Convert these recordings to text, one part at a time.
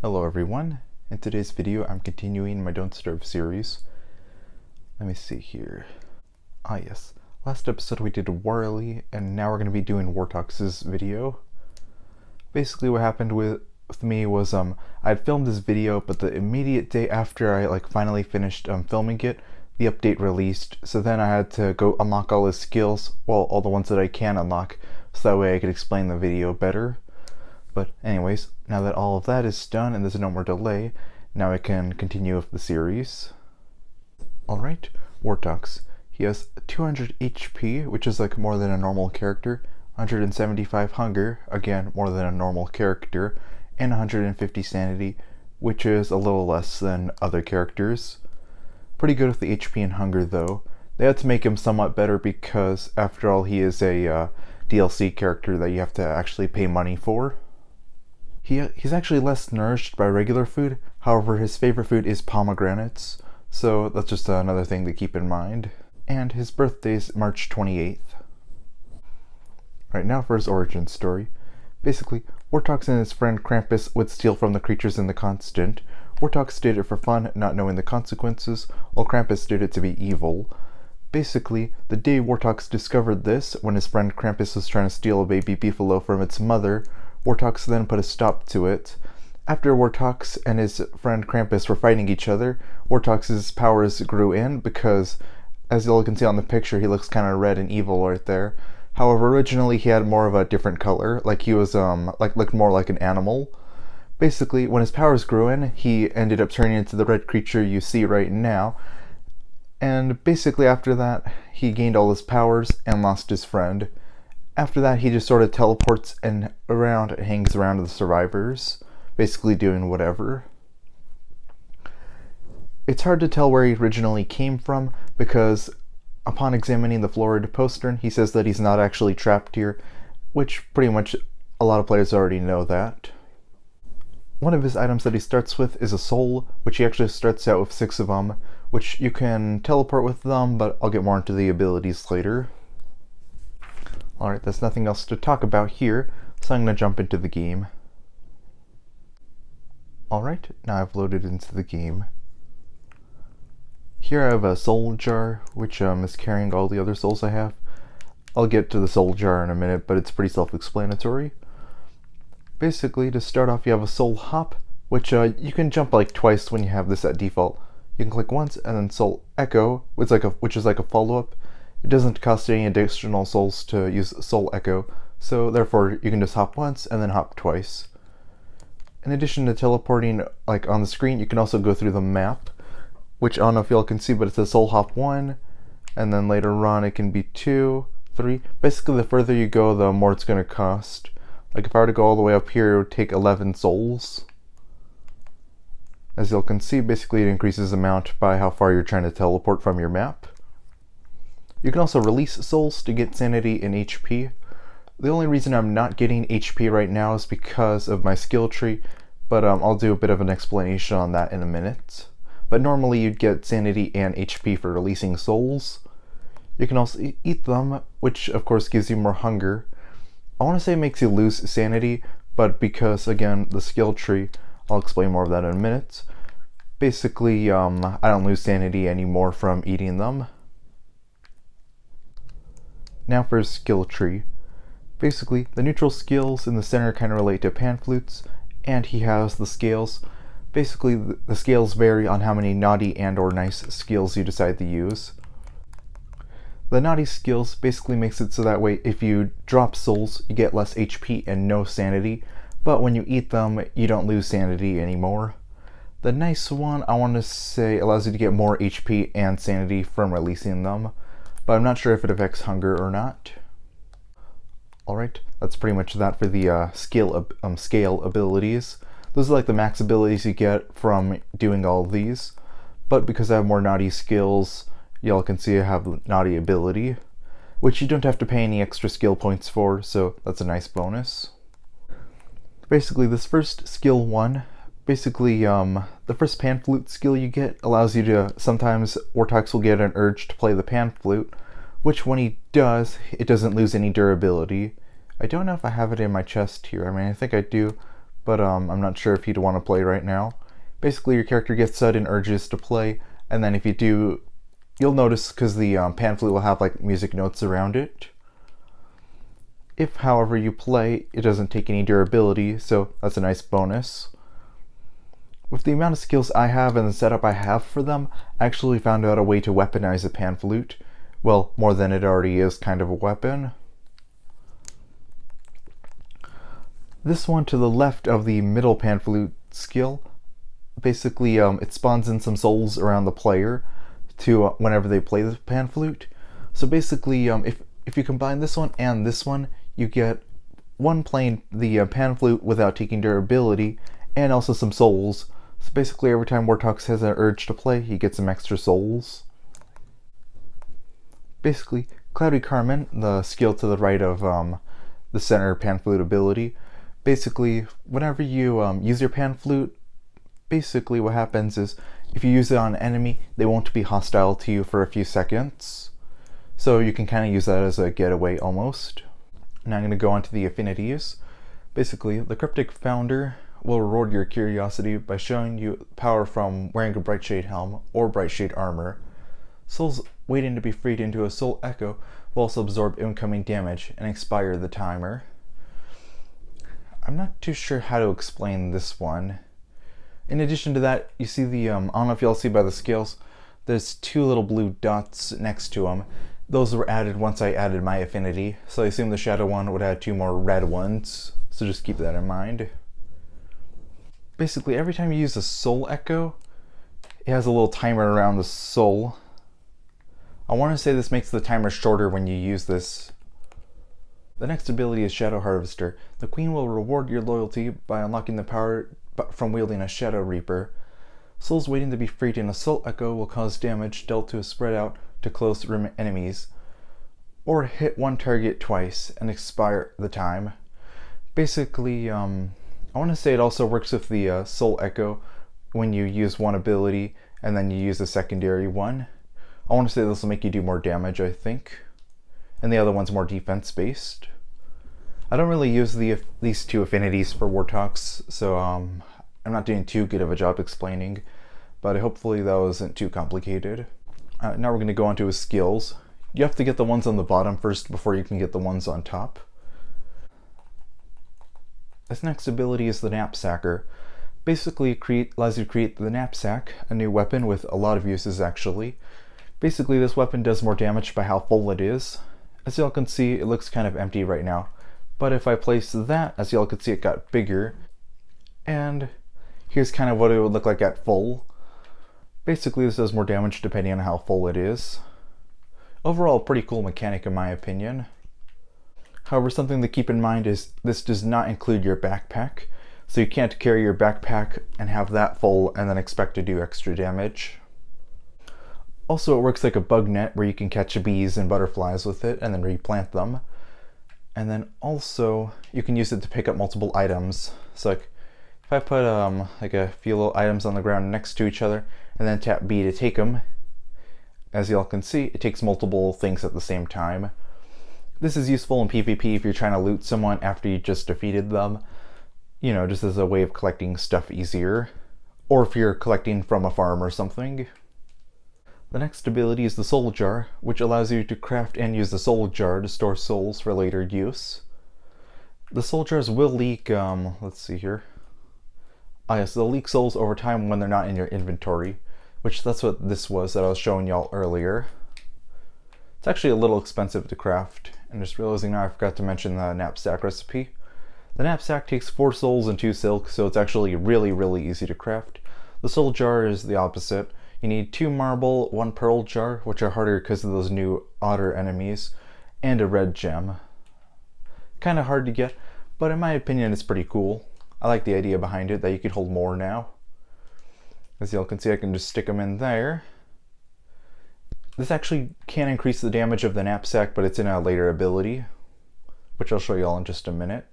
Hello everyone. In today's video I'm continuing my Don't Starve series. Let me see here. Yes. Last episode we did Warley, and now we're going to be doing Wortox's video. Basically what happened with me was I had filmed this video, but the immediate day after I finally finished filming it, the update released, so then I had to go unlock all his skills, well, all the ones that I can unlock, so that way I could explain the video better. But anyways, now that all of that is done and there's no more delay, now I can continue with the series. Alright, Wortox. He has 200 HP, which is more than a normal character, 175 hunger, again more than a normal character, and 150 sanity, which is a little less than other characters. Pretty good with the HP and hunger though. They had to make him somewhat better because after all he is a DLC character that you have to actually pay money for. He's actually less nourished by regular food, however his favorite food is pomegranates, so that's just another thing to keep in mind. And his birthday's March 28th. Right now for his origin story. Basically, Wortox and his friend Krampus would steal from the creatures in the Constant. Wortox did it for fun, not knowing the consequences, while Krampus did it to be evil. Basically, the day Wortox discovered this, when his friend Krampus was trying to steal a baby beefalo from its mother, Wortox then put a stop to it. After Wortox and his friend Krampus were fighting each other, Wortox's powers grew in because, as you all can see on the picture, he looks kind of red and evil right there. However, originally he had more of a different color, he was looked more like an animal. Basically, when his powers grew in, he ended up turning into the red creature you see right now. And basically after that, he gained all his powers and lost his friend. After that, he just sort of teleports and hangs around the survivors, basically doing whatever. It's hard to tell where he originally came from because upon examining the Florid postern, he says that he's not actually trapped here, which pretty much a lot of players already know that. One of his items that he starts with is a soul, which he actually starts out with 6 of them, which you can teleport with them, but I'll get more into the abilities later. Alright, there's nothing else to talk about here, so I'm going to jump into the game. Alright, now I've loaded into the game. Here I have a soul jar, which is carrying all the other souls I have. I'll get to the soul jar in a minute, but it's pretty self-explanatory. Basically, to start off, you have a soul hop, which you can jump twice when you have this at default. You can click once, and then soul echo, which is like a follow-up. It doesn't cost any additional souls to use soul echo, so therefore you can just hop once and then hop twice. In addition to teleporting on the screen, you can also go through the map, which I don't know if y'all can see, but it says soul hop 1, and then later on it can be 2, 3. Basically, the further you go, the more it's going to cost. If I were to go all the way up here, it would take 11 souls. As y'all can see, basically it increases the amount by how far you're trying to teleport from your map. You can also release souls to get sanity and HP. The only reason I'm not getting HP right now is because of my skill tree, but I'll do a bit of an explanation on that in a minute. But normally you'd get sanity and HP for releasing souls. You can also eat them, which of course gives you more hunger. I want to say it makes you lose sanity, but because, again, the skill tree, I'll explain more of that in a minute. Basically, I don't lose sanity anymore from eating them. Now for his skill tree. Basically, the neutral skills in the center kind of relate to pan flutes, and he has the scales. Basically, the scales vary on how many naughty and or nice skills you decide to use. The naughty skills basically makes it so that way if you drop souls, you get less HP and no sanity, but when you eat them, you don't lose sanity anymore. The nice one, I want to say, allows you to get more HP and sanity from releasing them, but I'm not sure if it affects hunger or not. Alright, that's pretty much that for the scale abilities. Those are the max abilities you get from doing all of these, but because I have more naughty skills, y'all can see I have naughty ability, which you don't have to pay any extra skill points for, so that's a nice bonus. Basically, this first skill 1, the first pan flute skill you get allows you to, sometimes Wortox will get an urge to play the pan flute, which when he does, it doesn't lose any durability. I don't know if I have it in my chest here. I mean, I think I do, but I'm not sure if you'd want to play right now. Basically, your character gets sudden urges to play, and then if you do, you'll notice because the pan flute will have like music notes around it. If, however, you play, it doesn't take any durability, so that's a nice bonus. With the amount of skills I have and the setup I have for them, I actually found out a way to weaponize a pan flute. Well, more than it already is kind of a weapon. This one to the left of the middle pan flute skill, basically it spawns in some souls around the player to whenever they play the pan flute. So basically, if you combine this one and this one, you get one playing the pan flute without taking durability, and also some souls. So basically, every time Wortox has an urge to play, he gets some extra souls. Basically, Cloudy Carmen, the skill to the right of the center pan flute ability, basically, whenever you use your pan flute, basically what happens is if you use it on an enemy, they won't be hostile to you for a few seconds. So you can kind of use that as a getaway almost. Now I'm going to go on to the affinities. Basically, the Cryptic Founder will reward your curiosity by showing you power from wearing a Bright Shade helm or Bright Shade armor. Souls waiting to be freed into a Soul Echo will also absorb incoming damage and expire the timer. I'm not too sure how to explain this one. In addition to that, you see the, I don't know if y'all see by the scales, there's two little blue dots next to them. Those were added once I added my affinity, so I assume the shadow one would add two more red ones, so just keep that in mind. Basically, every time you use a Soul Echo, it has a little timer around the soul. I want to say this makes the timer shorter when you use this. The next ability is Shadow Harvester. The Queen will reward your loyalty by unlocking the power from wielding a Shadow Reaper. Souls waiting to be freed in a Soul Echo will cause damage dealt to a spread out to close room enemies, or hit one target twice and expire the time. Basically, I want to say it also works with the Soul Echo when you use one ability and then you use a secondary one. I want to say this will make you do more damage, I think, and the other one's more defense based. I don't really use these two affinities for Wortox, so I'm not doing too good of a job explaining, but hopefully that wasn't too complicated. Now we're going to go on to his skills. You have to get the ones on the bottom first before you can get the ones on top. This next ability is the Knapsacker. Basically, allows you to create the Knapsack, a new weapon with a lot of uses actually. Basically, this weapon does more damage by how full it is. As y'all can see, it looks kind of empty right now. But if I place that, as y'all can see, it got bigger. And here's kind of what it would look like at full. Basically, this does more damage depending on how full it is. Overall, pretty cool mechanic in my opinion. However, something to keep in mind is this does not include your backpack. So you can't carry your backpack and have that full and then expect to do extra damage. Also, it works like a bug net where you can catch bees and butterflies with it and then replant them. And then also, you can use it to pick up multiple items. So like, if I put like a few little items on the ground next to each other and then tap B to take them, as y'all can see, it takes multiple things at the same time. This is useful in PvP if you're trying to loot someone after you just defeated them. You know, just as a way of collecting stuff easier. Or if you're collecting from a farm or something. The next ability is the Soul Jar, which allows you to craft and use the Soul Jar to store souls for later use. The Soul Jars will leak, let's see here. Ah yes, they'll leak souls over time when they're not in your inventory, which that's what this was that I was showing y'all earlier. It's actually a little expensive to craft, and just realizing now I forgot to mention the knapsack recipe. The knapsack takes 4 souls and 2 silk, so it's actually really easy to craft. The Soul Jar is the opposite. You need 2 marble, 1 pearl jar, which are harder because of those new otter enemies, and a red gem. Kinda hard to get, but in my opinion it's pretty cool. I like the idea behind it that you could hold more now. As y'all can see, I can just stick them in there. This actually can increase the damage of the knapsack, but it's in a later ability, which I'll show y'all in just a minute.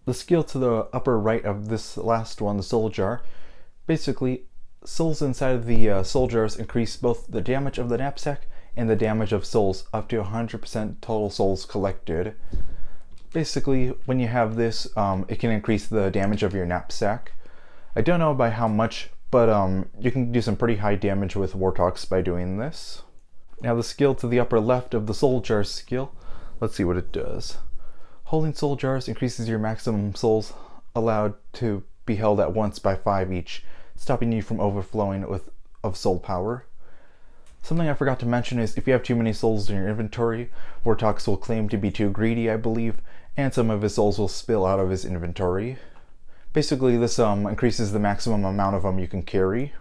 The skill to the upper right of this last one, the Soul Jar, basically souls inside of the Soul Jars increase both the damage of the knapsack and the damage of souls up to 100% total souls collected. Basically, when you have this, it can increase the damage of your knapsack. I don't know by how much, but you can do some pretty high damage with Wortox by doing this. Now the skill to the upper left of the soul jar skill, let's see what it does. Holding soul jars increases your maximum souls allowed to be held at once by 5 each, stopping you from overflowing of soul power. Something I forgot to mention is if you have too many souls in your inventory, Wortox will claim to be too greedy, I believe, and some of his souls will spill out of his inventory. Basically, this increases the maximum amount of them you can carry.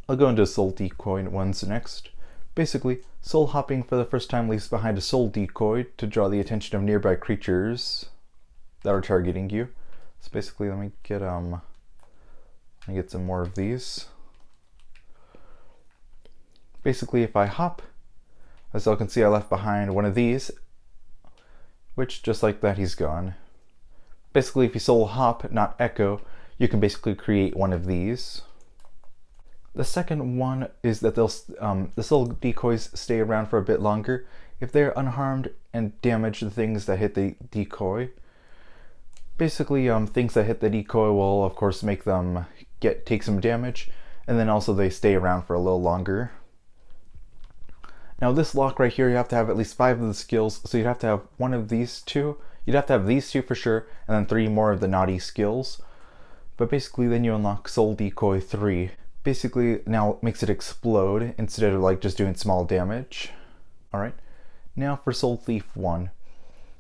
I'll go into soul decoy ones next. Basically, soul hopping for the first time leaves behind a soul decoy to draw the attention of nearby creatures that are targeting you. So basically, let me get some more of these. Basically, if I hop, as you can see, I left behind one of these, which just like that, he's gone. Basically, if you soul hop, not echo, you can basically create one of these. The second one is that the soul decoys stay around for a bit longer if they're unharmed and damage the things that hit the decoy. Basically, things that hit the decoy will, of course, make them take some damage, and then also they stay around for a little longer. Now this lock right here, you have to have at least 5 of the skills, so you'd have to have one of these two. You'd have to have these two for sure, and then 3 more of the naughty skills. But basically then you unlock Soul Decoy 3. Basically now it makes it explode instead of like just doing small damage. Alright, now for Soul Thief 1.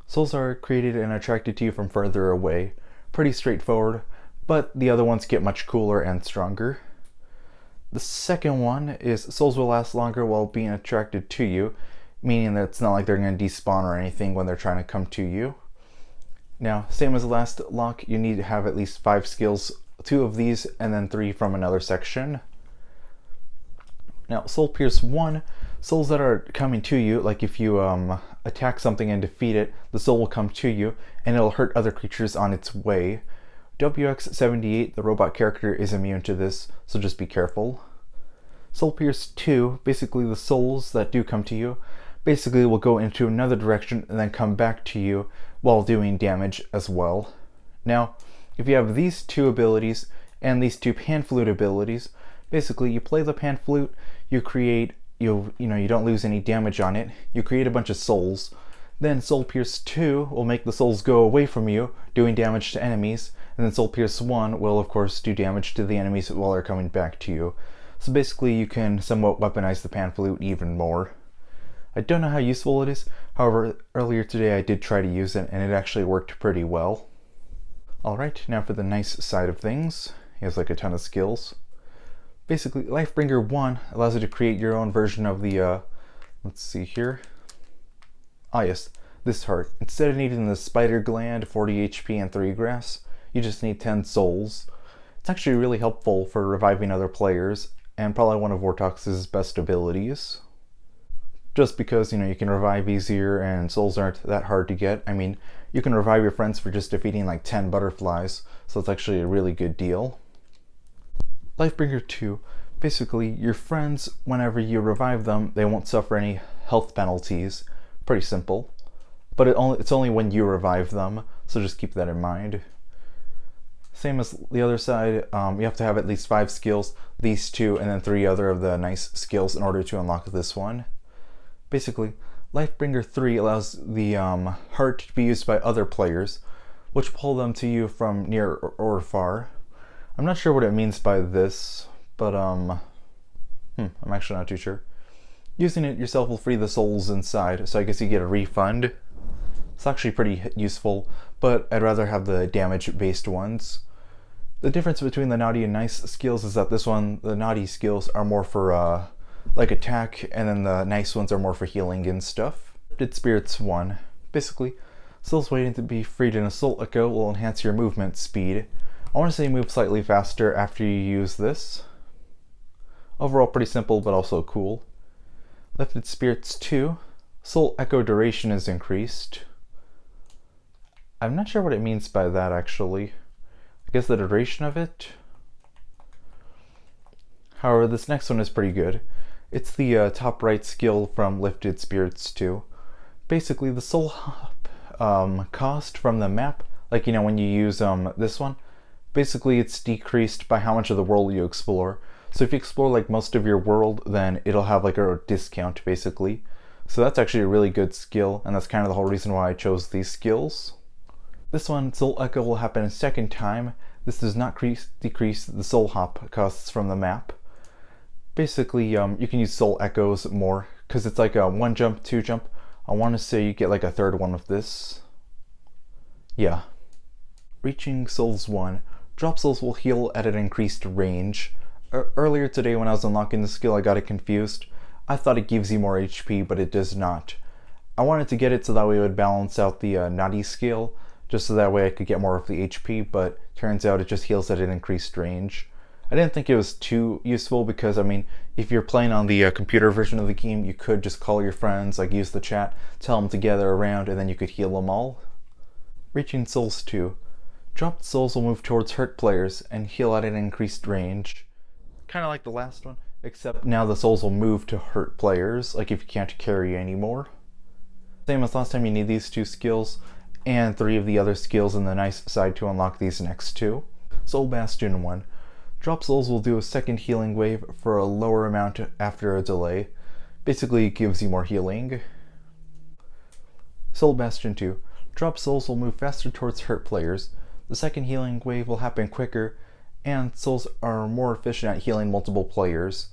Souls are created and attracted to you from further away. Pretty straightforward, but the other ones get much cooler and stronger. The second one is souls will last longer while being attracted to you, meaning that it's not like they're going to despawn or anything when they're trying to come to you. Now, same as the last lock, you need to have at least 5 skills, 2 of these and then 3 from another section. Now, Soul Pierce 1, souls that are coming to you, like if you attack something and defeat it, the soul will come to you and it'll hurt other creatures on its way. WX78, the robot character, is immune to this, so just be careful. Soul Pierce 2, basically the souls that do come to you, basically will go into another direction and then come back to you while doing damage as well. Now, if you have these 2 abilities and these 2 pan flute abilities, basically you play the pan flute, you create, you don't lose any damage on it, you create a bunch of souls. Then Soul Pierce 2 will make the souls go away from you, doing damage to enemies, and then Soul Pierce 1 will of course do damage to the enemies while they're coming back to you. So basically you can somewhat weaponize the pan flute even more. I don't know how useful it is, however earlier today I did try to use it and it actually worked pretty well. Alright, now for the nice side of things. He has like a ton of skills. Basically, Lifebringer 1 allows you to create your own version of the, let's see here. Ah yes, this heart. Instead of needing the spider gland, 40 HP and 3 grass, you just need 10 souls. It's actually really helpful for reviving other players, and probably one of Wortox's best abilities. Just because, you can revive easier and souls aren't that hard to get. I mean, you can revive your friends for just defeating like 10 butterflies, so it's actually a really good deal. Lifebringer 2, basically your friends, whenever you revive them, they won't suffer any health penalties. Pretty simple, but it's only when you revive them, so just keep that in mind. Same as the other side, you have to have at least 5 skills, these 2 and then 3 other of the nice skills in order to unlock this one. Basically, Lifebringer 3 allows the heart to be used by other players, which pull them to you from near or far. I'm not sure what it means by this, but I'm actually not too sure. Using it yourself will free the souls inside, so I guess you get a refund. It's actually pretty useful, but I'd rather have the damage-based ones. The difference between the naughty and nice skills is that this one, the naughty skills are more for like attack, and then the nice ones are more for healing and stuff. Lifted Spirits 1. Basically, souls waiting to be freed in a Soul Echo will enhance your movement speed. I want to say move slightly faster after you use this. Overall pretty simple, but also cool. Lifted Spirits 2, Soul Echo duration is increased. I'm not sure what it means by that actually. I guess the duration of it? However, this next one is pretty good. It's the top right skill from Lifted Spirits 2. Basically, the Soul Hop cost from the map, like when you use this one, basically it's decreased by how much of the world you explore. So if you explore like most of your world, then it'll have like a discount basically. So that's actually a really good skill, and that's kind of the whole reason why I chose these skills. This one, Soul Echo, will happen a second time. This does not decrease the soul hop costs from the map. Basically, you can use Soul Echoes more, because it's like a 1 jump, 2 jump. I want to say you get like a third one of this. Yeah. Reaching Souls 1. Drop Souls will heal at an increased range. Earlier today when I was unlocking the skill, I got it confused. I thought it gives you more HP, but it does not. I wanted to get it so that way it would balance out the naughty skill, just so that way I could get more of the HP, but turns out it just heals at an increased range. I didn't think it was too useful because, I mean, if you're playing on the computer version of the game, you could just call your friends, like use the chat, tell them to gather around, and then you could heal them all. Reaching Souls 2. Dropped souls will move towards hurt players and heal at an increased range. Kind of like the last one, except now the souls will move to hurt players, like if you can't carry anymore. Same as last time, you need these 2 skills and 3 of the other skills in the nice side to unlock these next 2. Soul Bastion 1. Drop souls will do a second healing wave for a lower amount after a delay. Basically, it gives you more healing. Soul Bastion 2. Drop souls will move faster towards hurt players. The second healing wave will happen quicker, and souls are more efficient at healing multiple players.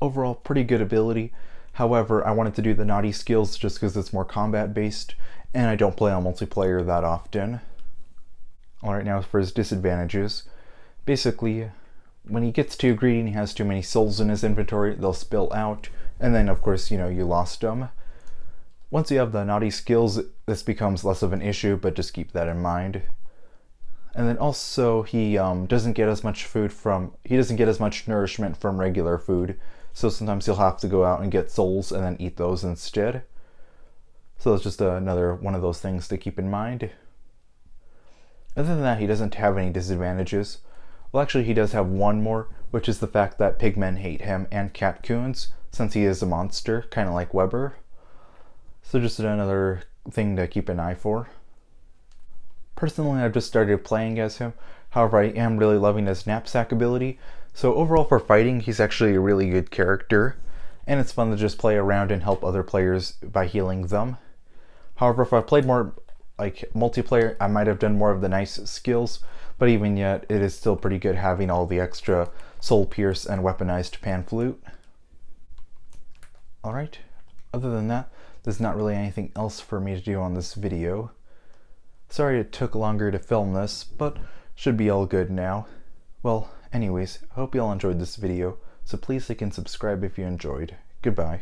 Overall, pretty good ability. However, I wanted to do the naughty skills just because it's more combat based, and I don't play on multiplayer that often. Alright, now for his disadvantages. Basically, when he gets too greedy and he has too many souls in his inventory, they'll spill out, and then of course, you lost them. Once you have the naughty skills, this becomes less of an issue, but just keep that in mind. And then also, he doesn't get as much nourishment from regular food, so sometimes he'll have to go out and get souls and then eat those instead. So that's just another one of those things to keep in mind. Other than that, he doesn't have any disadvantages. Well, actually, he does have one more, which is the fact that pigmen hate him and catcoons, since he is a monster, kind of like Weber. So just another thing to keep an eye for. Personally, I've just started playing as him. However, I am really loving his knapsack ability. So overall for fighting, he's actually a really good character. And it's fun to just play around and help other players by healing them. However, if I played more like multiplayer, I might have done more of the nice skills. But even yet, it is still pretty good having all the extra soul pierce and weaponized pan flute. Alright, other than that, there's not really anything else for me to do on this video. Sorry it took longer to film this, but should be all good now. Well, anyways, I hope you all enjoyed this video, so please like and subscribe if you enjoyed. Goodbye.